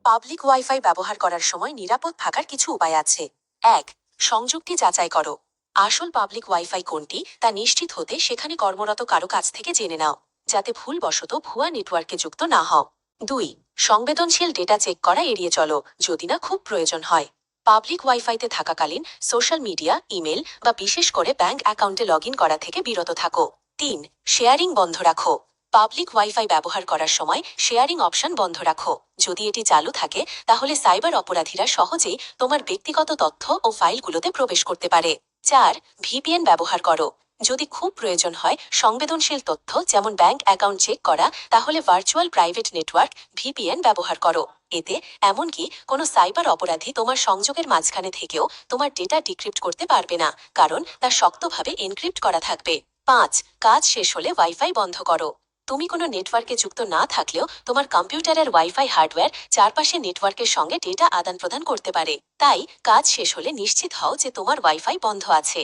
Public wifi ব্যবহার করার সময় নিরাপদ থাকার কিছু উপায় আছে। ১. সংযুক্তি যাচাই করো। আসল পাবলিক ওয়াইফাই কোনটি তা নিশ্চিত হতে সেখানে কর্মরত কারো কাছ থেকে জেনে নাও, যাতে ভুলবশত ভুয়া নেটওয়ার্কে যুক্ত না হও। ২. সংবেদনশীল ডেটা চেক করা এড়িয়ে চলো, যদি না খুব প্রয়োজন হয়। পাবলিক ওয়াইফাইতে থাকাকালীন সোশ্যাল মিডিয়া, ইমেল বা বিশেষ করে ব্যাংক অ্যাকাউন্টে লগ করা থেকে বিরত থাকো। ৩. শেয়ারিং বন্ধ রাখো। পাবলিক ওয়াইফাই ব্যবহার করার সময় শেয়ারিং অপশন বন্ধ রাখো। যদি এটি চালু থাকে তাহলে সাইবার অপরাধীরা সহজেই তোমার ব্যক্তিগত তথ্য ও ফাইলগুলোতে প্রবেশ করতে পারে। ৪. ভিপিএন ব্যবহার করো। যদি খুব প্রয়োজন হয় সংবেদনশীল তথ্য যেমন ব্যাংক অ্যাকাউন্ট চেক করা, তাহলে ভার্চুয়াল প্রাইভেট নেটওয়ার্ক ভিপিএন ব্যবহার করো। এতে এমনকি কোনো সাইবার অপরাধী তোমার সংযোগের মাঝখানে থেকেও তোমার ডেটা ডিক্রিপ্ট করতে পারবে না, কারণ তা শক্তভাবে এনক্রিপ্ট করা থাকবে। ৫. কাজ শেষ হলে ওয়াইফাই বন্ধ করো। তুমি কোনো নেটওয়ার্কে যুক্ত না থাকলেও তোমার কম্পিউটারের ওয়াইফাই হার্ডওয়্যার চারপাশে নেটওয়ার্কের সঙ্গে ডেটা আদান প্রদান করতে পারে। তাই কাজ শেষ হলে নিশ্চিত হও যে তোমার ওয়াইফাই বন্ধ আছে।